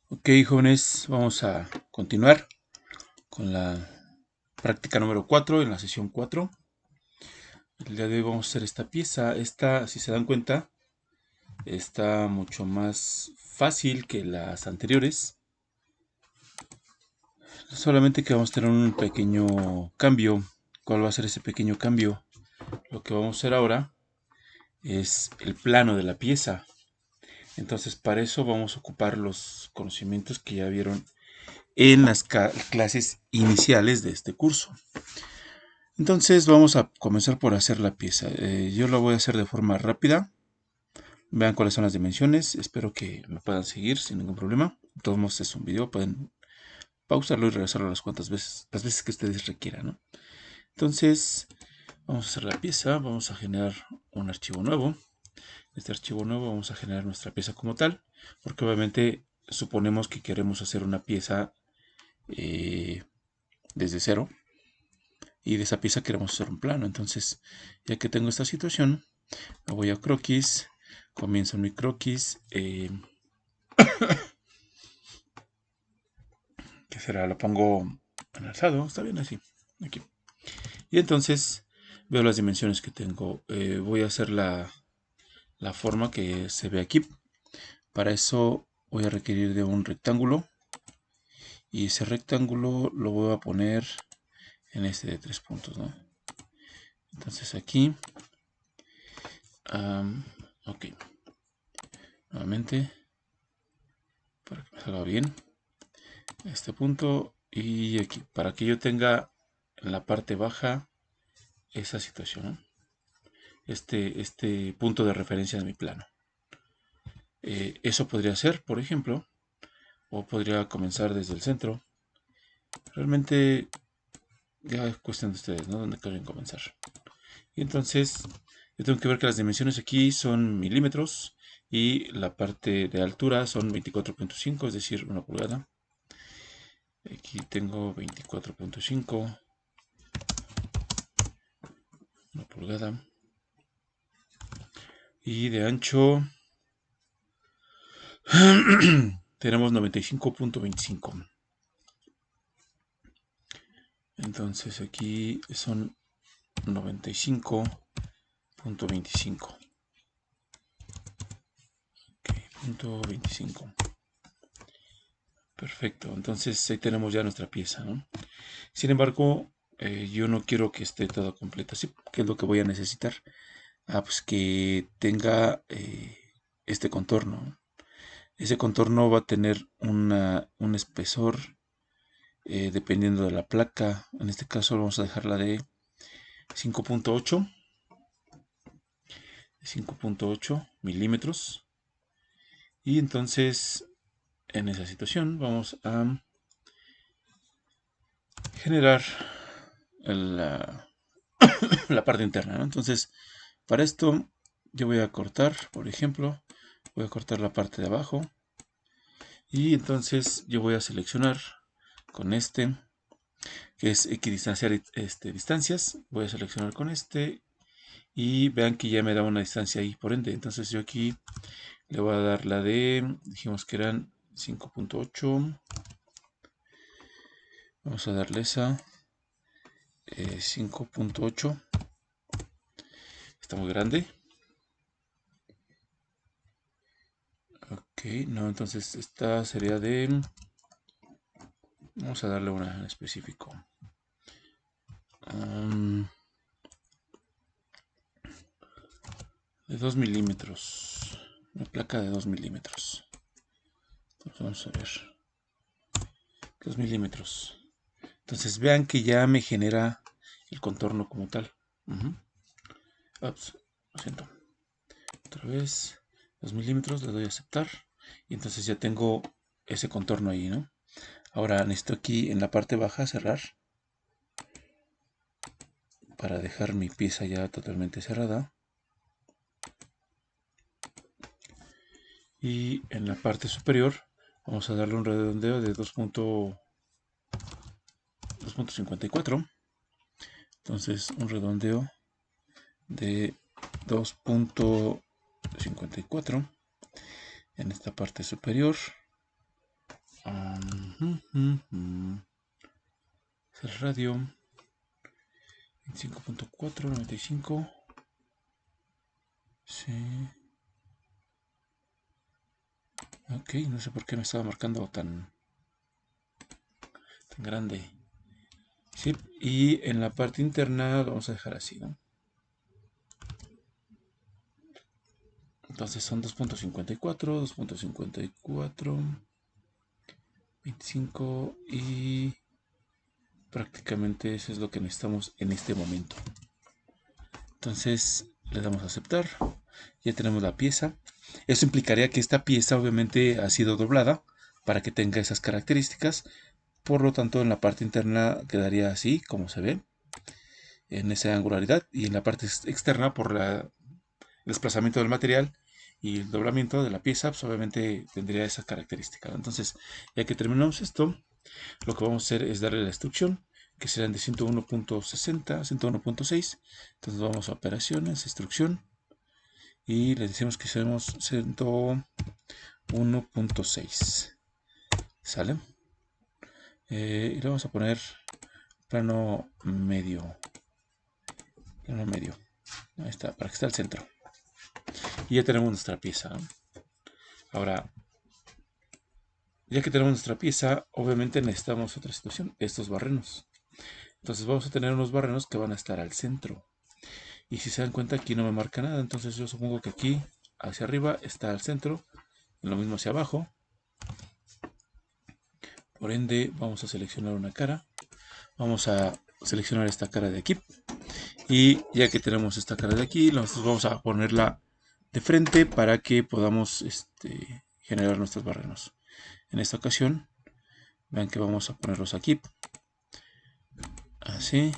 Ok, jóvenes, vamos a continuar con la práctica número 4 en la sesión 4. El día de hoy vamos a hacer esta pieza. Esta, si se dan cuenta, está mucho más fácil que las anteriores. Solamente que vamos a tener un pequeño cambio. ¿Cuál va a ser ese pequeño cambio? Lo que vamos a hacer ahora es el plano de la pieza. Entonces, para eso vamos a ocupar los conocimientos que ya vieron en las clases iniciales de este curso. Entonces vamos a comenzar por hacer la pieza. Yo la voy a hacer de forma rápida. Vean cuáles son las dimensiones. Espero que me puedan seguir sin ningún problema. De todos modos es un video. Pueden pausarlo y regresarlo las veces que ustedes requieran, ¿no? Entonces vamos a hacer la pieza. Vamos a generar un archivo nuevo. Este archivo nuevo vamos a generar nuestra pieza como tal. Porque obviamente suponemos que queremos hacer una pieza desde cero. Y de esa pieza queremos hacer un plano. Entonces, ya que tengo esta situación, me voy a croquis, comienzo mi croquis, que será, lo pongo en alzado, está bien así, aquí. Y entonces veo las dimensiones que tengo. Voy a hacer la forma que se ve aquí. Para eso voy a requerir de un rectángulo. Y ese rectángulo lo voy a poner en este de 3 puntos, ¿no? Entonces aquí, ok, nuevamente, para que me salga bien, este punto y aquí, para que yo tenga en la parte baja esa situación, ¿no? Este punto de referencia de mi plano. Eso podría ser, por ejemplo, o podría comenzar desde el centro. Realmente ya es cuestión de ustedes, ¿no? Dónde quieren comenzar. Y entonces yo tengo que ver que las dimensiones aquí son milímetros y la parte de altura son 24.5, es decir, 1 pulgada. Aquí tengo 24.5, 1 pulgada. Y de ancho tenemos 95.25. Entonces aquí son 95.25. Okay, punto 25. Perfecto. Entonces ahí tenemos ya nuestra pieza, ¿no? Sin embargo, yo no quiero que esté toda completa. ¿Sí? ¿Qué es lo que voy a necesitar? Pues que tenga este contorno. Ese contorno va a tener un espesor dependiendo de la placa. En este caso vamos a dejarla de 5.8 milímetros. Y entonces en esa situación vamos a generar la, la parte interna, ¿no? Entonces para esto yo voy a cortar, por ejemplo, voy a cortar la parte de abajo. Y entonces yo voy a seleccionar con este, que es equidistanciar distancias. Voy a seleccionar con este y vean que ya me da una distancia ahí, por ende. Entonces yo aquí le voy a dar la de, dijimos que eran 5.8. Vamos a darle esa 5.8. Está muy grande. Ok, no, entonces esta sería de, vamos a darle una en específico. De 2 milímetros. Una placa de 2 milímetros. Entonces vamos a ver. 2 milímetros. Entonces vean que ya me genera el contorno como tal. Ups, lo siento. Otra vez. 2 milímetros, le doy a aceptar. Y entonces ya tengo ese contorno ahí, ¿no? Ahora necesito aquí en la parte baja cerrar. Para dejar mi pieza ya totalmente cerrada. Y en la parte superior vamos a darle un redondeo de 2.54. Entonces un redondeo de 2.54 en esta parte superior. Es el radio 25.495. Sí. Ok, no sé por qué me estaba marcando tan grande. Sí, y en la parte interna lo vamos a dejar así, ¿no? Entonces son 2.54, 2.54, 25 y prácticamente eso es lo que necesitamos en este momento. Entonces le damos a aceptar. Ya tenemos la pieza. Eso implicaría que esta pieza obviamente ha sido doblada para que tenga esas características. Por lo tanto, en la parte interna quedaría así, como se ve, en esa angularidad. Y en la parte externa, por el desplazamiento del material y el doblamiento de la pieza, pues obviamente tendría esa característica. Entonces, ya que terminamos esto, lo que vamos a hacer es darle la instrucción, que serán de 101.60, 101.6. Entonces vamos a operaciones, instrucción, y le decimos que seamos 101.6. ¿Sale? Y le vamos a poner plano medio. Plano medio. Ahí está, para que esté al centro. Y ya tenemos nuestra pieza, ¿no? Ahora, ya que tenemos nuestra pieza, obviamente necesitamos otra situación, estos barrenos. Entonces vamos a tener unos barrenos que van a estar al centro. Y si se dan cuenta, aquí no me marca nada. Entonces yo supongo que aquí, hacia arriba, está al centro. Y lo mismo hacia abajo. Por ende, vamos a seleccionar una cara. Vamos a seleccionar esta cara de aquí. Y ya que tenemos esta cara de aquí, nosotros vamos a ponerla de frente para que podamos generar nuestros barrenos. En esta ocasión, vean que vamos a ponerlos aquí. Así.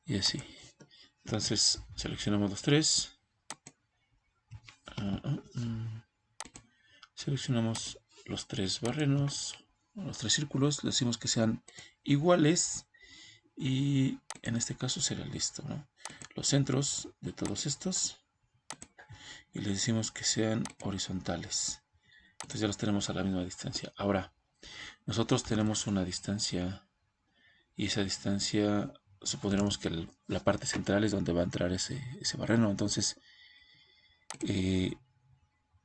Y así. Entonces seleccionamos los tres. Seleccionamos los tres barrenos, los tres círculos, le decimos que sean iguales y en este caso será listo, ¿no? Los centros de todos estos y les decimos que sean horizontales. Entonces ya los tenemos a la misma distancia. Ahora, nosotros tenemos una distancia y esa distancia supondremos que la parte central es donde va a entrar ese barreno. Entonces,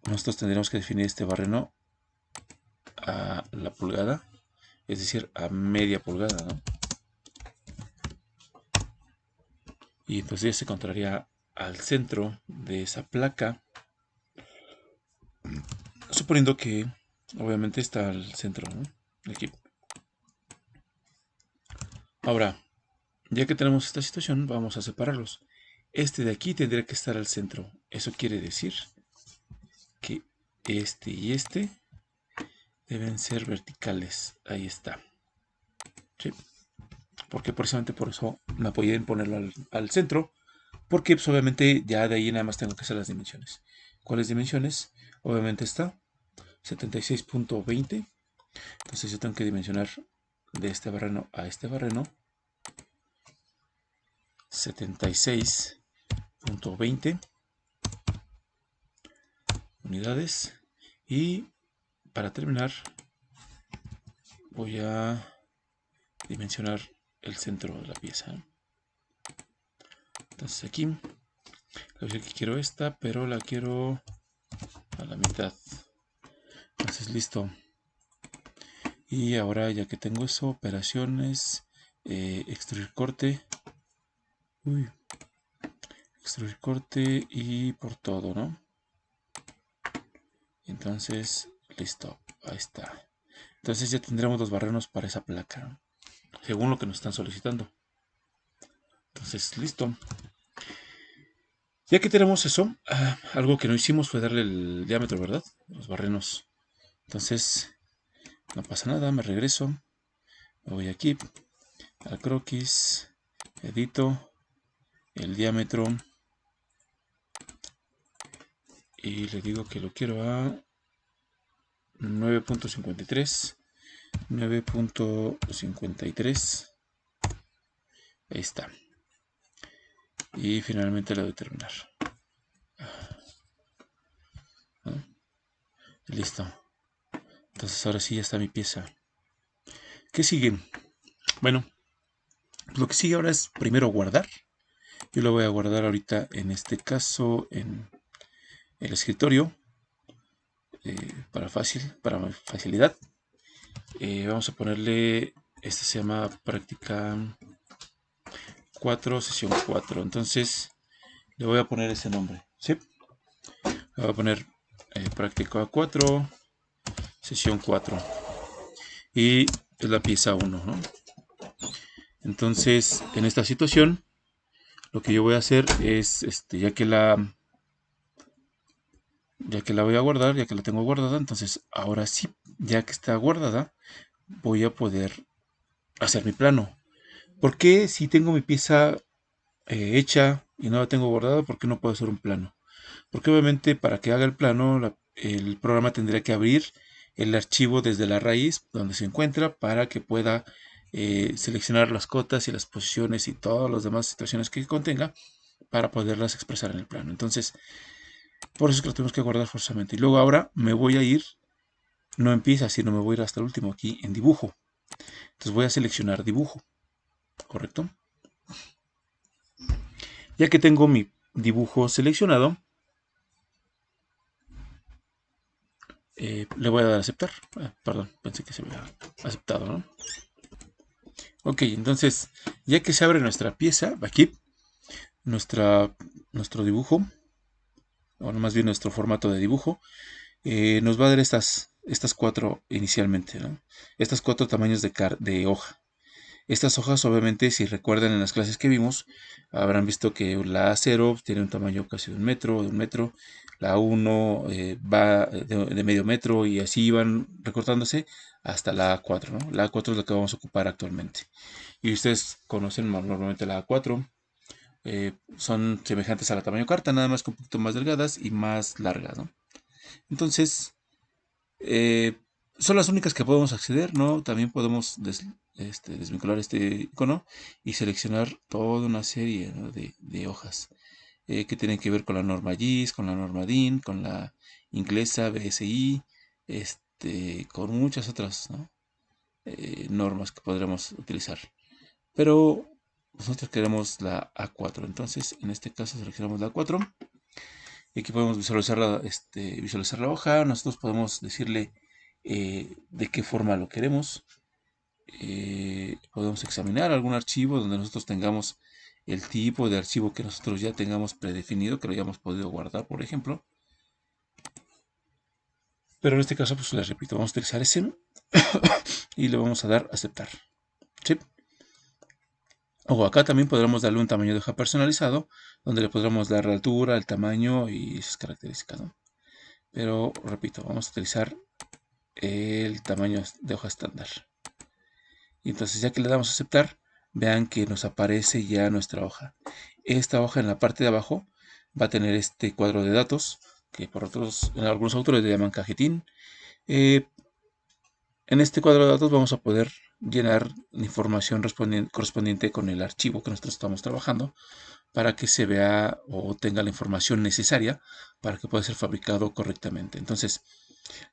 nosotros tendremos que definir este barreno a la pulgada, es decir, a media pulgada, ¿no? Y entonces ya se encontraría al centro de esa placa, suponiendo que obviamente está al centro, ¿no? Aquí. Ahora, ya que tenemos esta situación, vamos a separarlos. Este de aquí tendría que estar al centro. Eso quiere decir que este y este deben ser verticales. Ahí está. ¿Sí? Porque precisamente por eso me apoyé en ponerlo al centro. Porque pues, obviamente ya de ahí nada más tengo que hacer las dimensiones. ¿Cuáles dimensiones? Obviamente está 76.20. Entonces yo tengo que dimensionar de este barreno a este barreno 76.20 unidades. Y para terminar voy a dimensionar el centro de la pieza. Entonces aquí le voy a decir que quiero esta, pero la quiero a la mitad. Entonces listo. Y ahora ya que tengo eso, operaciones, extruir corte. Uy, extruir corte y por todo, ¿no? Entonces, listo, ahí está. Entonces ya tendremos los barrenos para esa placa, según lo que nos están solicitando. Entonces, listo. Ya que tenemos eso, algo que no hicimos fue darle el diámetro, ¿verdad? Los barrenos. Entonces, no pasa nada, me regreso. Me voy aquí, al croquis, edito el diámetro y le digo que lo quiero a 9.53. 9.53. Ahí está. Y finalmente le doy terminar. ¿No? Listo. Entonces ahora sí ya está mi pieza. ¿Qué sigue? Bueno, lo que sigue ahora es primero guardar. Yo lo voy a guardar ahorita, en este caso, en el escritorio, para facilidad. Vamos a ponerle, este se llama práctica 4, sesión 4. Entonces le voy a poner ese nombre, ¿sí? Le voy a poner práctica 4, sesión 4. Y es la pieza 1, ¿no? Entonces, en esta situación, lo que yo voy a hacer es, ya que la voy a guardar, ya que la tengo guardada, entonces ahora sí, ya que está guardada, voy a poder hacer mi plano. ¿Por qué si tengo mi pieza hecha y no la tengo guardada, por qué no puedo hacer un plano? Porque obviamente para que haga el plano, el programa tendría que abrir el archivo desde la raíz donde se encuentra para que pueda seleccionar las cotas y las posiciones y todas las demás situaciones que contenga para poderlas expresar en el plano. Entonces, por eso es que lo tenemos que guardar forzosamente. Y luego ahora me voy a ir, no en pieza, sino me voy a ir hasta el último aquí en dibujo. Entonces voy a seleccionar dibujo, ¿correcto? Ya que tengo mi dibujo seleccionado, le voy a dar a aceptar. Perdón, pensé que se había aceptado, ¿no? Ok, entonces, ya que se abre nuestra pieza, aquí, nuestro dibujo, o más bien nuestro formato de dibujo, nos va a dar estas cuatro inicialmente, ¿no? Estas cuatro tamaños de hoja. Estas hojas, obviamente, si recuerdan en las clases que vimos, habrán visto que la A0 tiene un tamaño casi de un metro, la A1 va de medio metro y así van recortándose hasta la A4, ¿no? La A4 es la que vamos a ocupar actualmente. Y ustedes conocen normalmente la A4, son semejantes a la tamaño carta, nada más que un poquito más delgadas y más largas, ¿no? Entonces, eh, son las únicas que podemos acceder, ¿no? También podemos desvincular este icono y seleccionar toda una serie, ¿no?, de hojas que tienen que ver con la norma GIS, con la norma DIN, con la inglesa BSI, con muchas otras, ¿no?, normas que podremos utilizar. Pero nosotros queremos la A4, entonces en este caso seleccionamos la A4. Y aquí podemos visualizar la hoja. Nosotros podemos decirle de qué forma lo queremos. Podemos examinar algún archivo donde nosotros tengamos el tipo de archivo que nosotros ya tengamos predefinido, que lo hayamos podido guardar, por ejemplo. Pero en este caso, pues les repito, vamos a utilizar ese y le vamos a dar aceptar. ¿Sí? O acá también podremos darle un tamaño de hoja personalizado, donde le podremos dar la altura, el tamaño y sus características, ¿no? Pero repito, vamos a utilizar el tamaño de hoja estándar. Y entonces, ya que le damos a aceptar, vean que nos aparece ya nuestra hoja. Esta hoja en la parte de abajo va a tener este cuadro de datos, que en algunos autores le llaman cajetín. En este cuadro de datos vamos a poder llenar información correspondiente con el archivo que nosotros estamos trabajando, para que se vea o tenga la información necesaria para que pueda ser fabricado correctamente. Entonces,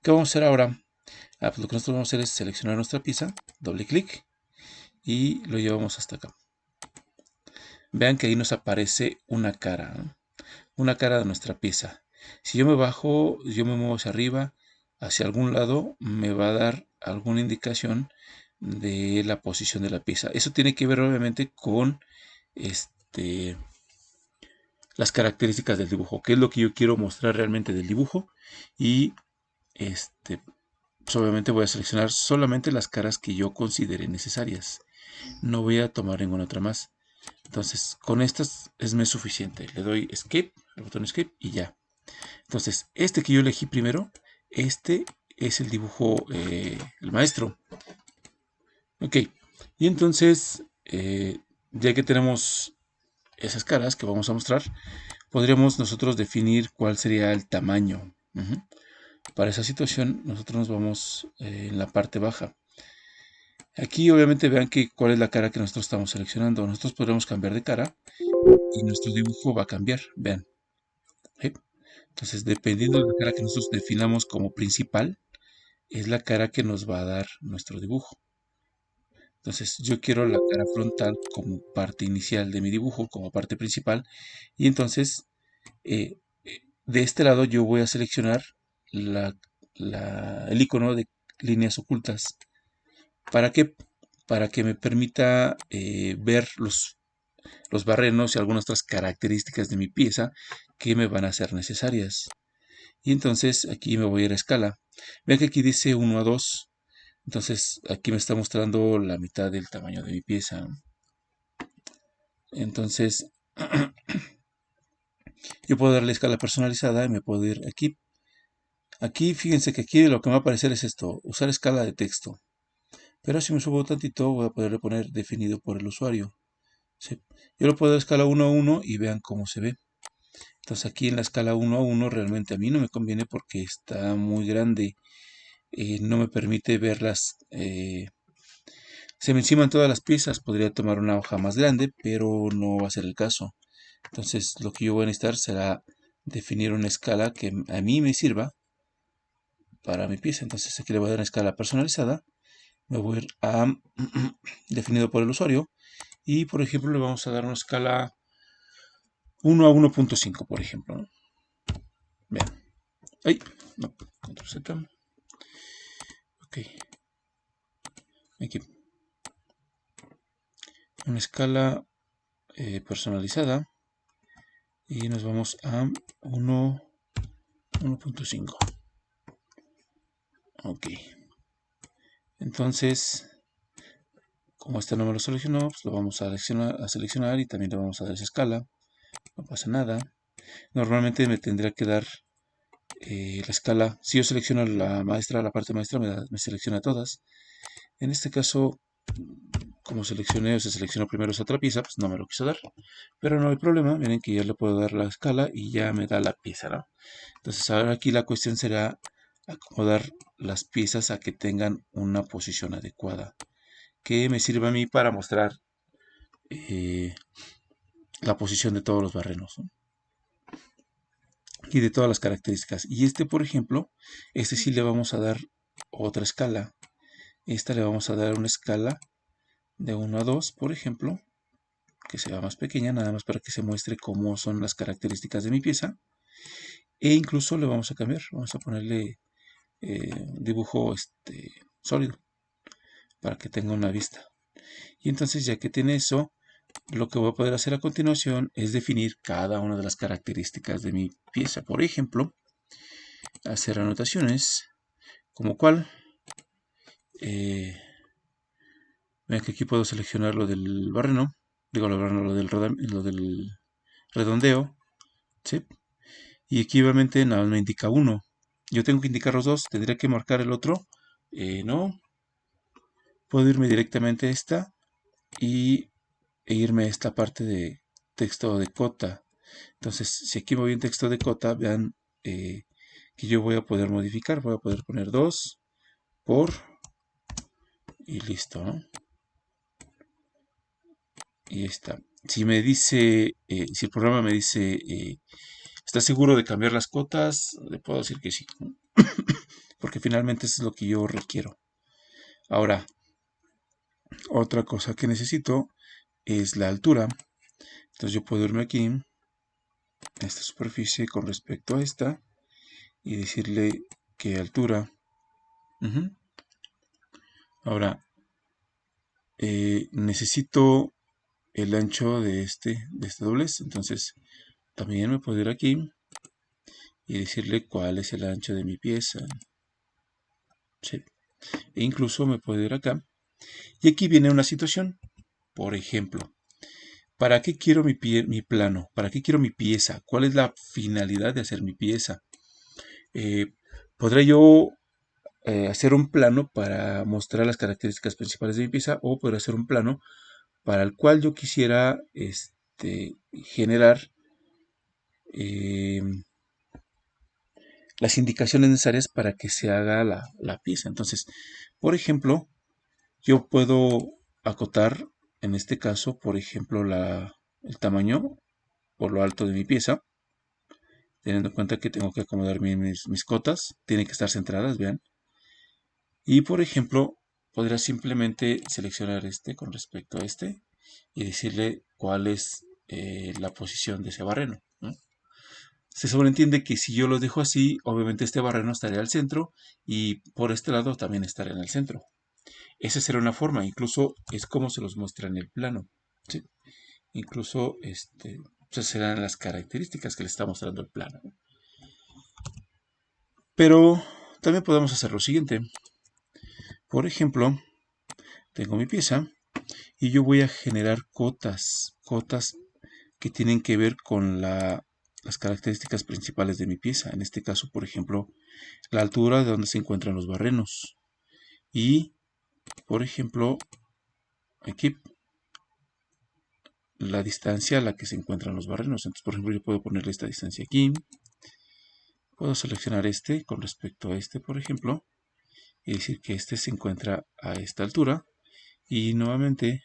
¿qué vamos a hacer ahora? Pues lo que nosotros vamos a hacer es seleccionar nuestra pieza, doble clic y lo llevamos hasta acá. Vean que ahí nos aparece una cara, ¿no? Una cara de nuestra pieza. Si yo me bajo, yo me muevo hacia arriba, hacia algún lado, me va a dar alguna indicación de la posición de la pieza. Eso tiene que ver obviamente con las características del dibujo, qué es lo que yo quiero mostrar realmente del dibujo. Y pues obviamente voy a seleccionar solamente las caras que yo considere necesarias. No voy a tomar ninguna otra más. Entonces, con estas me suficiente. Le doy Escape, el botón Escape y ya. Entonces, este que yo elegí primero, este es el dibujo, el maestro. Ok, y entonces, ya que tenemos esas caras que vamos a mostrar, podríamos nosotros definir cuál sería el tamaño. Para esa situación, nosotros nos vamos en la parte baja. Aquí obviamente vean que cuál es la cara que nosotros estamos seleccionando. Nosotros podremos cambiar de cara y nuestro dibujo va a cambiar. Vean. ¿Sí? Entonces, dependiendo de la cara que nosotros definamos como principal, es la cara que nos va a dar nuestro dibujo. Entonces yo quiero la cara frontal como parte inicial de mi dibujo, como parte principal. Y entonces eh, de este lado yo voy a seleccionar la- el icono de líneas ocultas. ¿Para qué? Para que me permita ver los barrenos y algunas otras características de mi pieza que me van a ser necesarias. Y entonces aquí me voy a ir a escala. Vean que aquí dice 1:2. Entonces aquí me está mostrando la mitad del tamaño de mi pieza. Entonces yo puedo darle escala personalizada y me puedo ir aquí. Aquí fíjense que aquí lo que me va a aparecer es esto, usar escala de texto. Pero si me subo tantito voy a poderle poner definido por el usuario. ¿Sí? Yo lo puedo dar escala 1:1 y vean cómo se ve. Entonces aquí en la escala 1:1 realmente a mí no me conviene porque está muy grande. No me permite verlas. Se me enciman todas las piezas. Podría tomar una hoja más grande, pero no va a ser el caso. Entonces lo que yo voy a necesitar será definir una escala que a mí me sirva para mi pieza. Entonces aquí le voy a dar una escala personalizada. Me voy a ir a definido por el usuario. Y por ejemplo le vamos a dar una escala 1:1.5, por ejemplo, ¿no? Vean. ¡Ay! No, control Z. Ok. Aquí. Una escala personalizada. Y nos vamos a 1.5. Ok. Entonces, como este no me lo seleccionó, pues lo vamos a seleccionar y también le vamos a dar esa escala. No pasa nada. Normalmente me tendría que dar la escala. Si yo selecciono la maestra, la parte maestra, me selecciona todas. En este caso, como seleccioné o se seleccionó primero esa otra pieza, pues no me lo quiso dar. Pero no hay problema, miren que ya le puedo dar la escala y ya me da la pieza, ¿no? Entonces ahora aquí la cuestión será acomodar las piezas a que tengan una posición adecuada, que me sirva a mí para mostrar eh, la posición de todos los barrenos, ¿no? Y de todas las características. Y este, por ejemplo, este sí le vamos a dar otra escala. Esta le vamos a dar una escala de 1:2, por ejemplo, que sea más pequeña, nada más para que se muestre cómo son las características de mi pieza. E incluso le vamos a cambiar, vamos a ponerle dibujo sólido para que tenga una vista. Y entonces ya que tiene eso, lo que voy a poder hacer a continuación es definir cada una de las características de mi pieza. Por ejemplo, hacer anotaciones como cual. Eh, Vean que aquí puedo seleccionar lo del barreno, digo lo barreno, lo del redondeo, ¿sí? Y aquí obviamente nada más me indica uno. Yo tengo que indicar los dos, tendría que marcar el otro. No, puedo irme directamente a esta e irme a esta parte de texto de cota. Entonces, si aquí me voy en texto de cota, vean que yo voy a poder modificar, voy a poder poner 2 por y listo, ¿no? Y está. Si me dice, si el programa me dice, ¿estás seguro de cambiar las cotas? Le puedo decir que sí, ¿no? Porque finalmente eso es lo que yo requiero. Ahora, otra cosa que necesito es la altura. Entonces yo puedo irme aquí, a esta superficie con respecto a esta, y decirle qué altura. Ahora, necesito el ancho de este doblez. Entonces, también me puedo ir aquí y decirle cuál es el ancho de mi pieza. Sí. E incluso me puedo ir acá. Y aquí viene una situación. Por ejemplo, ¿para qué quiero mi plano? ¿Para qué quiero mi pieza? ¿Cuál es la finalidad de hacer mi pieza? ¿Podré yo hacer un plano para mostrar las características principales de mi pieza? ¿O podré hacer un plano para el cual yo quisiera generar eh, las indicaciones necesarias para que se haga la pieza? Entonces, por ejemplo, yo puedo acotar, en este caso, por ejemplo, el tamaño por lo alto de mi pieza, teniendo en cuenta que tengo que acomodar mis cotas, tienen que estar centradas, vean. Y por ejemplo, podría simplemente seleccionar este con respecto a este y decirle cuál es la posición de ese barreno, ¿no? Se sobreentiende que si yo lo dejo así, obviamente este barreno estaría al centro y por este lado también estaría en el centro. Esa será una forma, incluso es como se los muestra en el plano, ¿sí? Incluso esas serán las características que le está mostrando el plano, ¿no? Pero también podemos hacer lo siguiente. Por ejemplo, tengo mi pieza y yo voy a generar cotas que tienen que ver con las características principales de mi pieza. En este caso, por ejemplo, la altura de donde se encuentran los barrenos. Y, por ejemplo, aquí la distancia a la que se encuentran los barrenos. Entonces, por ejemplo, yo puedo ponerle esta distancia aquí. Puedo seleccionar este con respecto a este, por ejemplo, y decir que este se encuentra a esta altura. Y nuevamente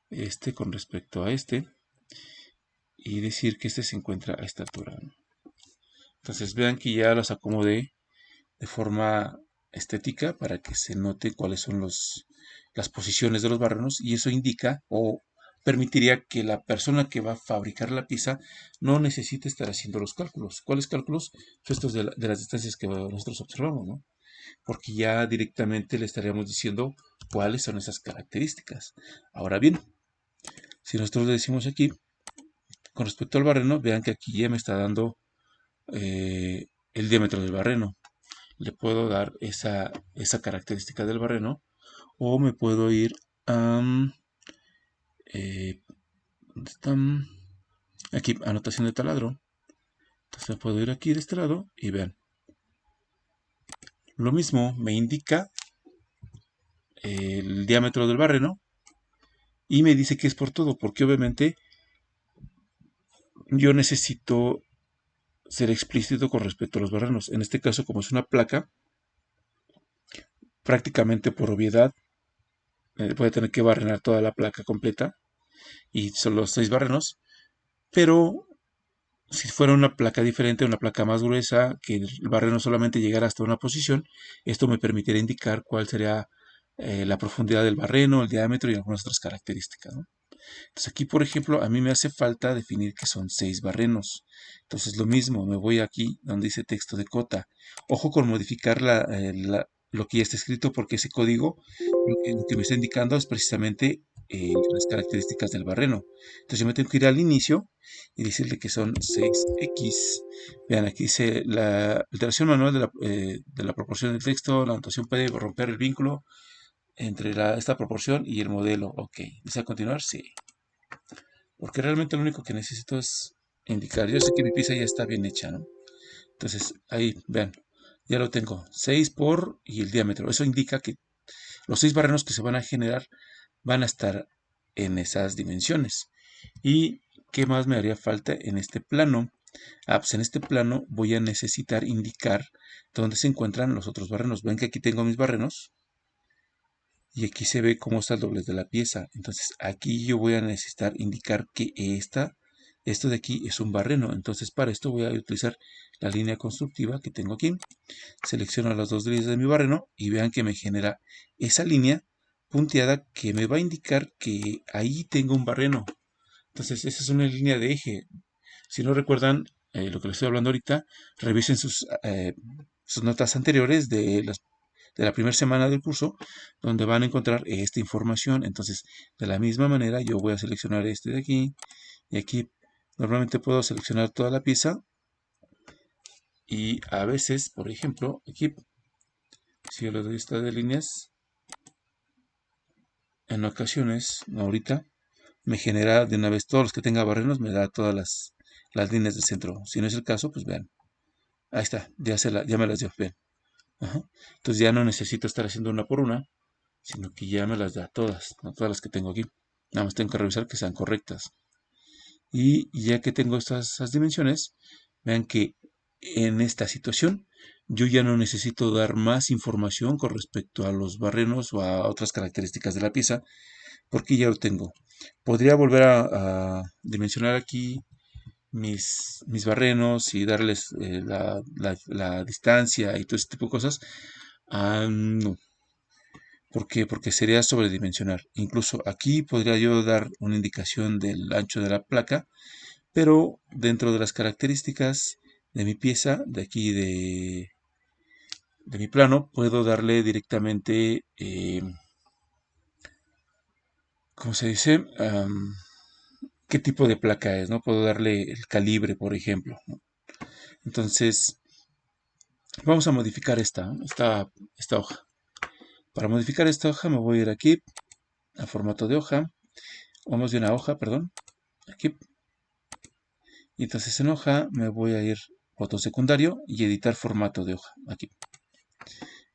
este con respecto a este. Y decir que este se encuentra a esta altura, ¿no? Entonces vean que ya los acomodé de forma estética para que se note cuáles son las posiciones de los barrenos y eso indica o permitiría que la persona que va a fabricar la pieza no necesite estar haciendo los cálculos. ¿Cuáles cálculos? Pues estos de las distancias que nosotros observamos, ¿no? Porque ya directamente le estaríamos diciendo cuáles son esas características. Ahora bien, si nosotros le decimos aquí, con respecto al barreno, vean que aquí ya me está dando el diámetro del barreno. Le puedo dar esa característica del barreno o me puedo ir a ¿dónde están? Aquí, anotación de taladro. Entonces me puedo ir aquí de este lado y vean. Lo mismo me indica el diámetro del barreno y me dice que es por todo, porque obviamente yo necesito ser explícito con respecto a los barrenos. En este caso, como es una placa, prácticamente por obviedad, voy a tener que barrenar toda la placa completa y son los 6 barrenos, pero si fuera una placa diferente, una placa más gruesa, que el barreno solamente llegara hasta una posición, esto me permitiría indicar cuál sería la profundidad del barreno, el diámetro y algunas otras características, ¿no? Entonces aquí, por ejemplo, a mí me hace falta definir que son 6 barrenos. Entonces lo mismo, me voy aquí donde dice texto de cota. Ojo con modificar lo que ya está escrito porque ese código lo que me está indicando es precisamente las características del barreno. Entonces yo me tengo que ir al inicio y decirle que son 6x. Vean, aquí dice la alteración manual de la proporción del texto. La anotación puede romper el vínculo entre esta proporción y el modelo. Ok, ¿desea continuar? Sí. Porque realmente lo único que necesito es indicar. Yo sé que mi pieza ya está bien hecha, ¿no? Entonces, ahí, vean, ya lo tengo. 6 por y el diámetro. Eso indica que los 6 barrenos que se van a generar van a estar en esas dimensiones. ¿Y qué más me haría falta en este plano? Pues en este plano voy a necesitar indicar dónde se encuentran los otros barrenos. Ven que aquí tengo mis barrenos y aquí se ve cómo está el doblez de la pieza. Entonces aquí yo voy a necesitar indicar que esto de aquí es un barreno. Entonces para esto voy a utilizar la línea constructiva que tengo aquí. Selecciono las dos líneas de mi barreno y vean que me genera esa línea punteada que me va a indicar que ahí tengo un barreno. Entonces esa es una línea de eje. Si no recuerdan lo que les estoy hablando ahorita, revisen sus notas anteriores de la primera semana del curso, donde van a encontrar esta información. Entonces, de la misma manera, yo voy a seleccionar este de aquí, y aquí normalmente puedo seleccionar toda la pieza, y a veces, por ejemplo, aquí, si yo le doy esta de líneas, en ocasiones, no ahorita, me genera de una vez todos los que tenga barrenos, me da todas las líneas del centro. Si no es el caso, pues vean. Ahí está, ya me las dio, vean. Ajá. Entonces ya no necesito estar haciendo una por una, sino que ya me las da todas, no todas las que tengo aquí. Nada más tengo que revisar que sean correctas. Y ya que tengo esas dimensiones, vean que en esta situación yo ya no necesito dar más información con respecto a los barrenos o a otras características de la pieza, porque ya lo tengo. Podría volver a dimensionar aquí mis barrenos y darles la distancia y todo ese tipo de cosas. No. ¿Por qué? Porque sería sobredimensionar. Incluso aquí podría yo dar una indicación del ancho de la placa, pero dentro de las características de mi pieza, de aquí de mi plano, puedo darle directamente, ¿cómo se dice? ¿Qué tipo de placa es? ¿No? Puedo darle el calibre, por ejemplo, ¿no? Entonces, vamos a modificar esta hoja. Para modificar esta hoja me voy a ir aquí a formato de hoja, vamos de una hoja, perdón, aquí. Y entonces en hoja me voy a ir botón secundario y editar formato de hoja, aquí.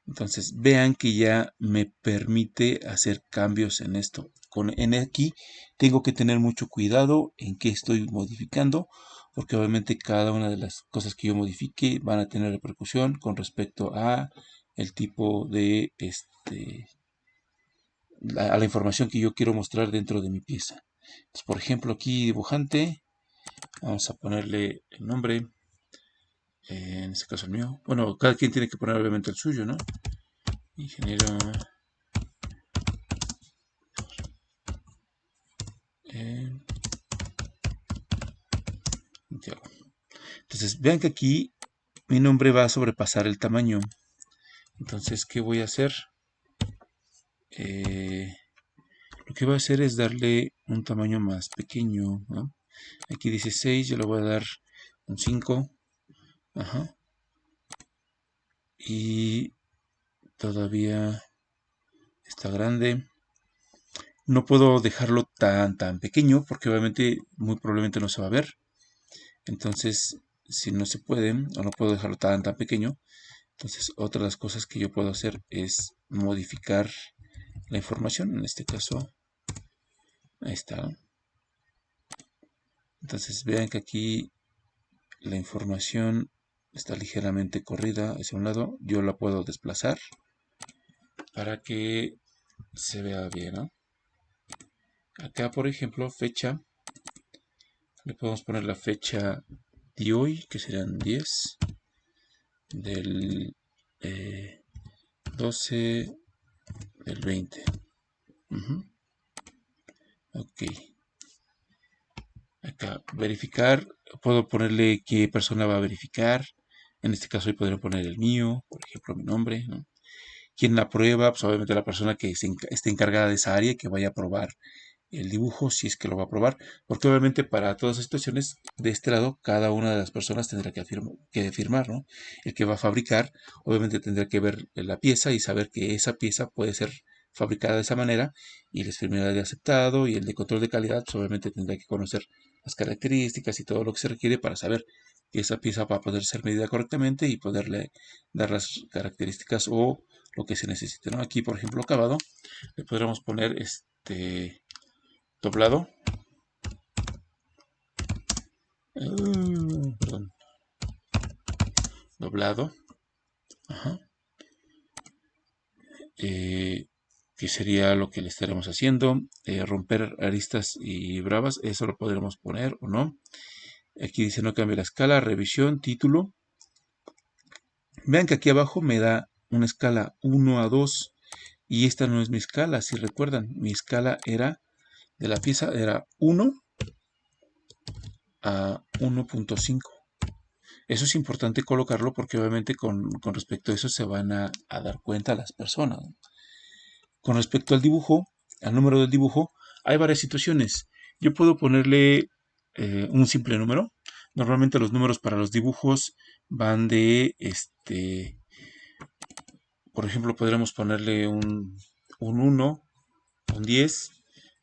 Entonces vean que ya me permite hacer cambios en esto. En aquí tengo que tener mucho cuidado en qué estoy modificando, porque obviamente cada una de las cosas que yo modifique van a tener repercusión con respecto a el tipo de a la información que yo quiero mostrar dentro de mi pieza. Entonces, por ejemplo, aquí dibujante, vamos a ponerle el nombre, en este caso el mío. Bueno, cada quien tiene que poner obviamente el suyo, ¿no? Ingeniero eh, Santiago. Entonces, vean que aquí mi nombre va a sobrepasar el tamaño. Entonces, ¿qué voy a hacer? Eh, lo que voy a hacer es darle un tamaño más pequeño, ¿no? Aquí dice 6, yo le voy a dar un 5. Ajá. Y todavía está grande. No puedo dejarlo tan pequeño porque obviamente muy probablemente no se va a ver. Entonces, si no se puede o no puedo dejarlo tan pequeño, entonces otra de las cosas que yo puedo hacer es modificar la información. En este caso, ahí está, ¿no? Entonces vean que aquí la información está ligeramente corrida hacia un lado. Yo la puedo desplazar para que se vea bien, ¿no? Acá, por ejemplo, fecha. Le podemos poner la fecha de hoy, que serán 10 del 12 del 20. Ujú. Ok. Acá, verificar. Puedo ponerle qué persona va a verificar. En este caso, hoy podría poner el mío, por ejemplo, mi nombre, ¿no? ¿Quién la prueba? Pues obviamente la persona que esté encargada de esa área, que vaya a probar el dibujo, si es que lo va a probar, porque obviamente para todas las situaciones de este lado, cada una de las personas tendrá que firmar, ¿no? El que va a fabricar, obviamente tendrá que ver la pieza y saber que esa pieza puede ser fabricada de esa manera y les firmará de aceptado, y el de control de calidad, pues obviamente tendrá que conocer las características y todo lo que se requiere para saber que esa pieza va a poder ser medida correctamente y poderle dar las características o lo que se necesite, ¿no? Aquí, por ejemplo, acabado, le podríamos poner doblado. Perdón, doblado. Ajá. Eh, que sería lo que le estaremos haciendo. Romper aristas y bravas, eso lo podremos poner o no. Aquí dice no cambia la escala, revisión, título. Vean que aquí abajo me da una escala 1 a 2 y esta no es mi escala, si recuerdan. Mi escala era de la pieza era 1 a 1.5. Eso es importante colocarlo porque obviamente con respecto a eso se van a dar cuenta las personas, ¿no? Con respecto al dibujo, al número del dibujo, hay varias situaciones. Yo puedo ponerle un simple número. Normalmente los números para los dibujos van de, por ejemplo, podríamos ponerle un 1, un 10,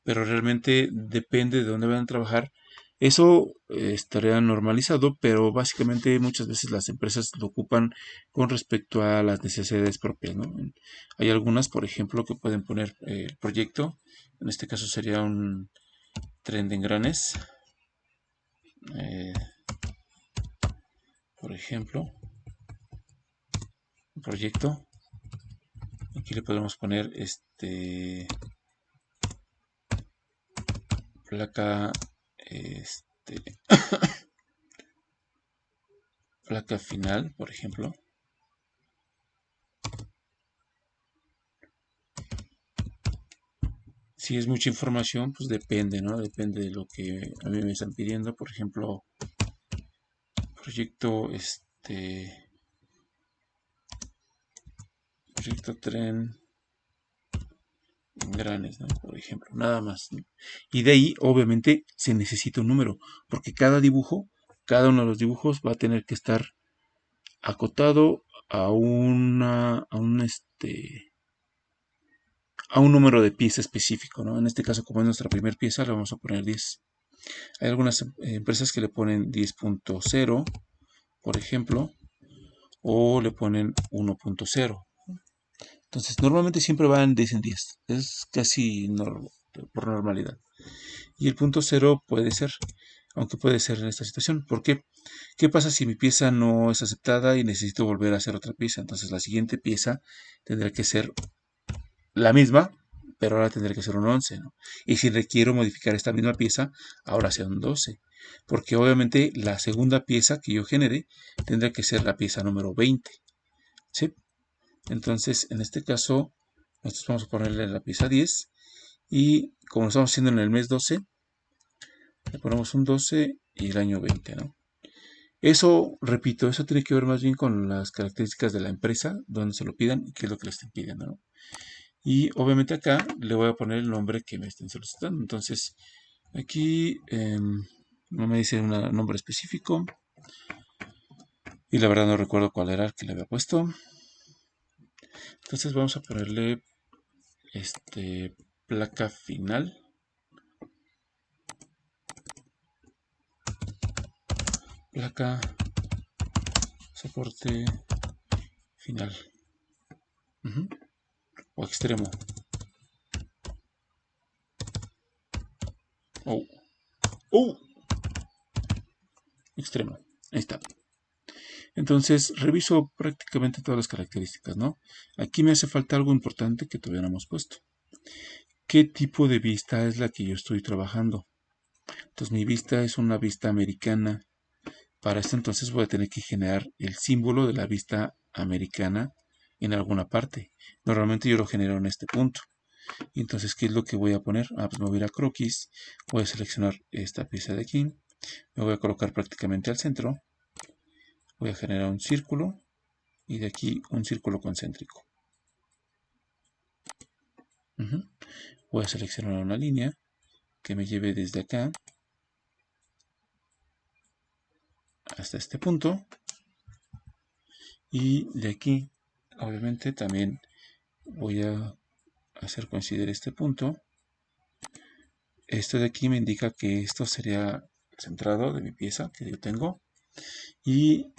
pero realmente depende de dónde van a trabajar. Eso estaría normalizado, pero básicamente muchas veces las empresas lo ocupan con respecto a las necesidades propias, ¿no? Hay algunas, por ejemplo, que pueden poner el proyecto. En este caso sería un tren de engranes. eh, por ejemplo, un proyecto. Aquí le podemos poner placa, placa final, por ejemplo. Si es mucha información, pues depende, ¿no? Depende de lo que a mí me están pidiendo. Por ejemplo, proyecto, proyecto tren en Granes, ¿no? Por ejemplo, nada más, ¿no? Y de ahí, obviamente, se necesita un número, porque cada dibujo, cada uno de los dibujos va a tener que estar acotado a un número de pieza específico, ¿no? En este caso, como es nuestra primera pieza, le vamos a poner 10. Hay algunas empresas que le ponen 10.0, por ejemplo, o le ponen 1.0. Entonces, normalmente siempre van 10 en 10. Es casi por normalidad. Y el punto cero puede ser, aunque puede ser en esta situación. ¿Por qué? ¿Qué pasa si mi pieza no es aceptada y necesito volver a hacer otra pieza? Entonces, la siguiente pieza tendrá que ser la misma, pero ahora tendrá que ser un 11, ¿no? Y si requiero modificar esta misma pieza, ahora sea un 12. Porque obviamente la segunda pieza que yo genere tendrá que ser la pieza número 20. ¿Sí? Entonces, en este caso, nosotros vamos a ponerle la pieza 10. Y como lo estamos haciendo en el mes 12, le ponemos un 12 y el año 20, ¿no? Eso, repito, eso tiene que ver más bien con las características de la empresa, donde se lo pidan y qué es lo que le estén pidiendo, ¿no? Y obviamente acá le voy a poner el nombre que me estén solicitando. Entonces, aquí no me dice un nombre específico. Y la verdad no recuerdo cuál era el que le había puesto. Entonces vamos a ponerle placa final. Placa soporte final. O extremo. Oh. Oh. Extremo. Ahí está. Entonces reviso prácticamente todas las características, ¿no? Aquí me hace falta algo importante que todavía no hemos puesto. ¿Qué tipo de vista es la que yo estoy trabajando? Entonces mi vista es una vista americana. Para esto entonces voy a tener que generar el símbolo de la vista americana en alguna parte. Normalmente yo lo genero en este punto. Y entonces, ¿qué es lo que voy a poner? Pues me voy a ir a croquis, voy a seleccionar esta pieza de aquí, me voy a colocar prácticamente al centro, voy a generar un círculo y de aquí un círculo concéntrico. Voy a seleccionar una línea que me lleve desde acá hasta este punto y de aquí obviamente también voy a hacer coincidir este punto. Esto de aquí me indica que esto sería el centrado de mi pieza que yo tengo y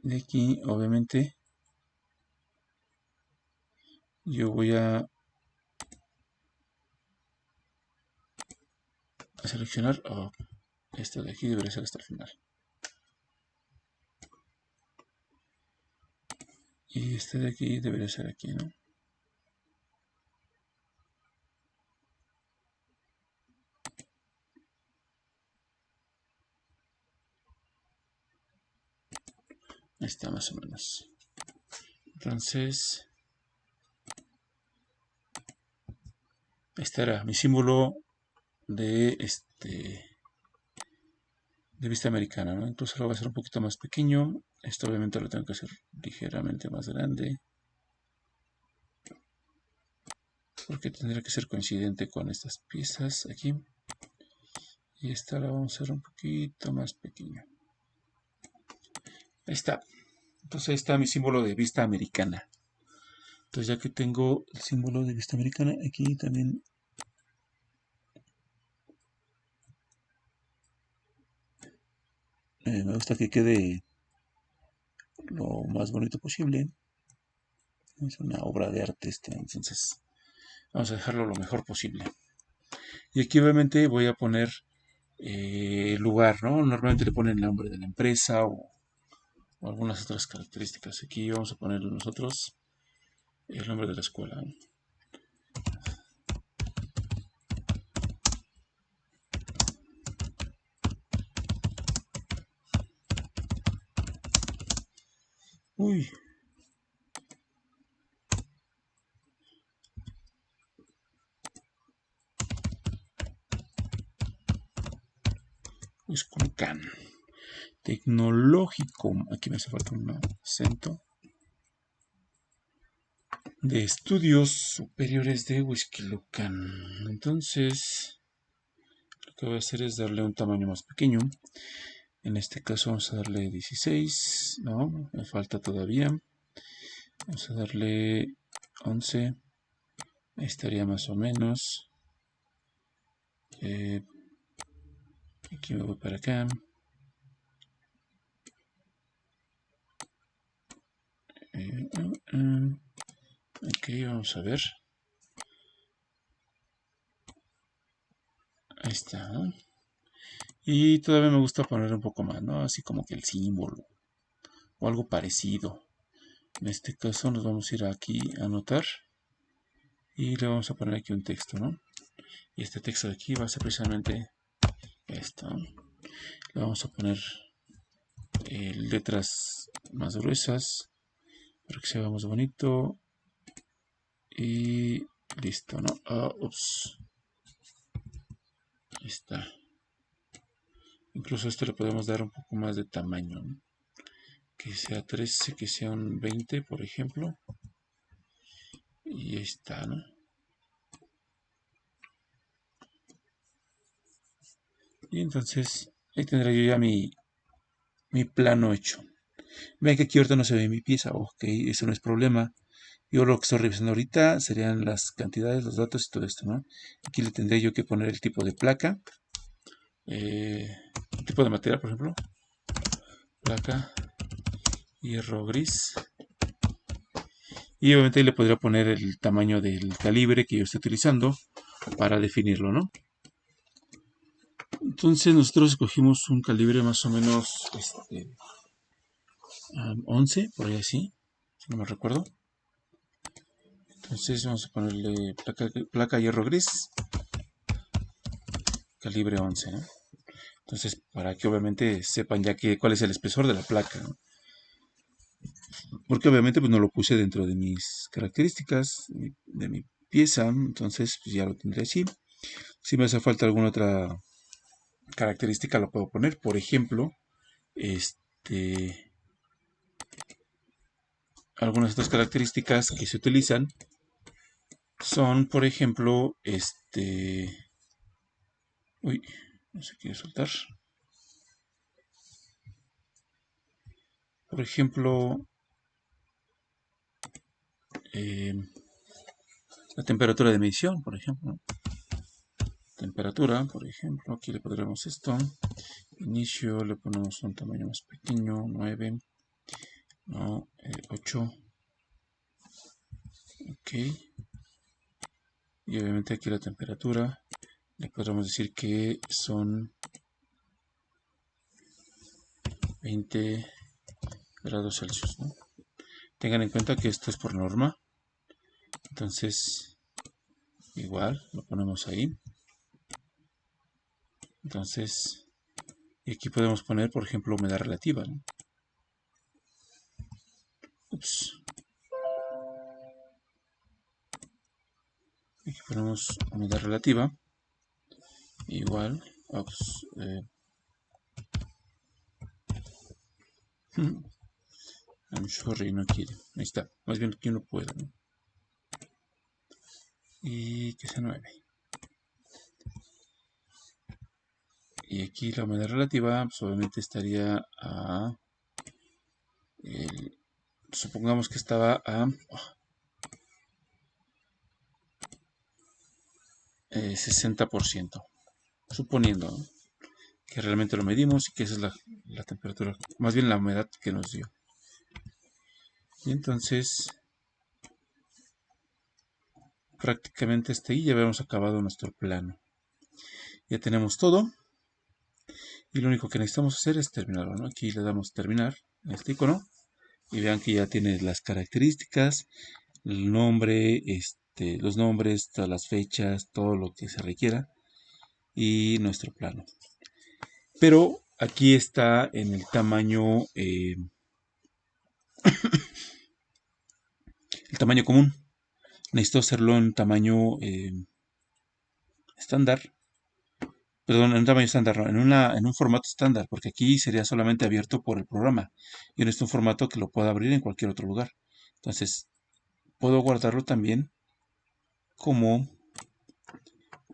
de aquí obviamente yo voy a seleccionar esto de aquí debería ser hasta el final y este de aquí debería ser aquí, ¿no? Ahí está más o menos. Entonces este era mi símbolo de de vista americana, ¿no? Entonces lo voy a hacer un poquito más pequeño. Esto obviamente lo tengo que hacer ligeramente más grande, porque tendría que ser coincidente con estas piezas aquí. Y esta la vamos a hacer un poquito más pequeña. Ahí está. Entonces ahí está mi símbolo de vista americana. Entonces ya que tengo el símbolo de vista americana, aquí también me gusta que quede lo más bonito posible. Es una obra de arte entonces vamos a dejarlo lo mejor posible. Y aquí obviamente voy a poner el lugar, ¿no? Normalmente le ponen el nombre de la empresa o algunas otras características. Aquí vamos a poner nosotros el nombre de la escuela, ¿no? Uy. Huixculcán. Tecnológico. Aquí me hace falta un acento. De estudios superiores de Huixquilucan. Entonces, lo que voy a hacer es darle un tamaño más pequeño. En este caso vamos a darle 16. No, me falta todavía. Vamos a darle 11. Ahí estaría más o menos. Aquí me voy para acá. Ok, vamos a ver. Ahí está. Y todavía me gusta poner un poco más, ¿no? Así como que el símbolo o algo parecido. En este caso nos vamos a ir aquí a anotar y le vamos a poner aquí un texto, ¿no? Y este texto de aquí va a ser precisamente esto. Le vamos a poner letras más gruesas para que se vea más bonito. Y listo, ¿no? Ups. Ahí está. Incluso a este le podemos dar un poco más de tamaño, ¿no? Que sea 13, que sea un 20, por ejemplo. Y ahí está, ¿no? Y entonces ahí tendré yo ya mi plano hecho. Vean que aquí ahorita no se ve mi pieza. Ok, eso no es problema. Yo lo que estoy revisando ahorita serían las cantidades, los datos y todo esto, ¿no? Aquí le tendré yo que poner el tipo de placa. El tipo de material, por ejemplo. Placa hierro gris. Y obviamente ahí le podría poner el tamaño del calibre que yo estoy utilizando para definirlo, ¿no? Entonces nosotros escogimos un calibre más o menos 11, por ahí así, si no me recuerdo. Entonces vamos a ponerle placa hierro gris, calibre 11, ¿no? Entonces, para que obviamente sepan ya cuál es el espesor de la placa, ¿no? Porque obviamente pues no lo puse dentro de mis características de mi pieza, entonces pues ya lo tendré así. Si me hace falta alguna otra característica lo puedo poner, por ejemplo, algunas de estas características que se utilizan son, por ejemplo, uy, no se quiere soltar. Por ejemplo, la temperatura de medición, por ejemplo. Temperatura, por ejemplo, aquí le pondremos esto. Inicio, le ponemos un tamaño más pequeño, 9, no, 8. Ok. Y obviamente aquí la temperatura, le podremos decir que son 20 grados Celsius, ¿no? Tengan en cuenta que esto es por norma. Entonces, igual, lo ponemos ahí. Entonces, y aquí podemos poner, por ejemplo, humedad relativa, ¿no? Ups. Aquí ponemos humedad relativa. Igual. Ups, I'm sorry, no quiere. Ahí está. Más bien que no puede, ¿no? Y que sea 9. Y aquí la humedad relativa, pues obviamente estaría a... supongamos que estaba a 60%. Suponiendo, ¿no?, que realmente lo medimos y que esa es la temperatura, más bien la humedad que nos dio. Y entonces, prácticamente hasta ahí ya habíamos acabado nuestro plano. Ya tenemos todo. Y lo único que necesitamos hacer es terminarlo, ¿no? Aquí le damos terminar en este icono. Y vean que ya tiene las características, el nombre, los nombres, todas las fechas, todo lo que se requiera. Y nuestro plano. Pero aquí está en el tamaño común. Necesito hacerlo en tamaño estándar. Perdón, en un tamaño estándar, no, en un formato estándar, porque aquí sería solamente abierto por el programa. Y no es un formato que lo pueda abrir en cualquier otro lugar. Entonces, puedo guardarlo también como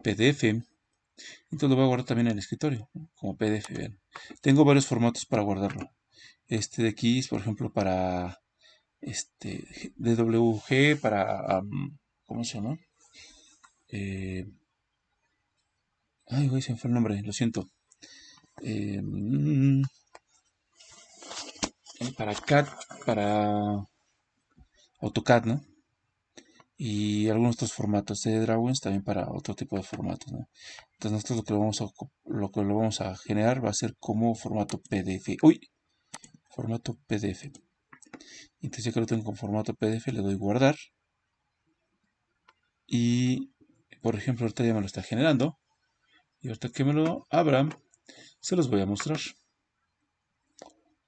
PDF. Entonces lo voy a guardar también en el escritorio, ¿no? Como PDF. Vean. Tengo varios formatos para guardarlo. Este de aquí es, por ejemplo, para DWG, para, ¿cómo se llama? Eh, Ay, güey, se me fue el nombre, lo siento. Eh, mm, para CAD, para AutoCAD, ¿no? Y algunos otros formatos de Drawings también para otro tipo de formatos, ¿no? Entonces nosotros lo que lo vamos a generar va a ser como formato PDF. ¡Uy! Formato PDF. Entonces ya que lo tengo con formato PDF, le doy guardar. Y, por ejemplo, ahorita ya me lo está generando. Y ahorita que me lo abra, se los voy a mostrar.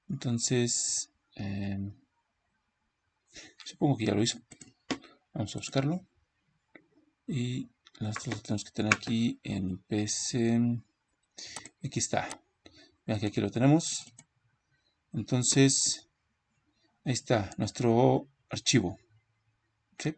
Entonces, supongo que ya lo hizo. Vamos a buscarlo. Y nosotros lo tenemos que tener aquí en PC. Aquí está. Vean que aquí lo tenemos. Entonces, ahí está nuestro archivo. ¿Sí?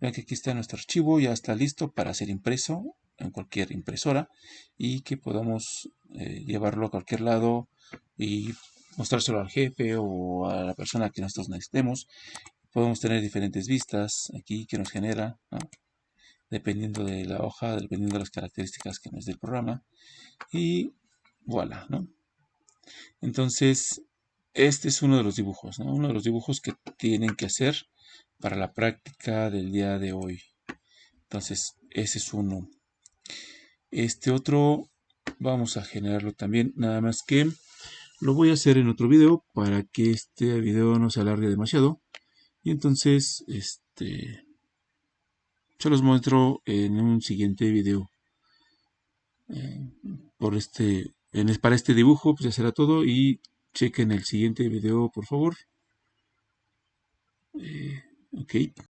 Vean que aquí está nuestro archivo. Ya está listo para ser impreso en cualquier impresora. Y que podamos llevarlo a cualquier lado y mostrárselo al jefe o a la persona que nosotros necesitemos. Podemos tener diferentes vistas aquí que nos genera, ¿no? Dependiendo de la hoja, dependiendo de las características que nos dé el programa. Y voilà, ¿no? Entonces, este es uno de los dibujos, ¿no? Uno de los dibujos que tienen que hacer para la práctica del día de hoy. Entonces, ese es uno. Este otro vamos a generarlo también, nada más que lo voy a hacer en otro video para que este video no se alargue demasiado. Y entonces, se los muestro en un siguiente video. Para este dibujo, pues ya será todo y chequen el siguiente video, por favor. Ok.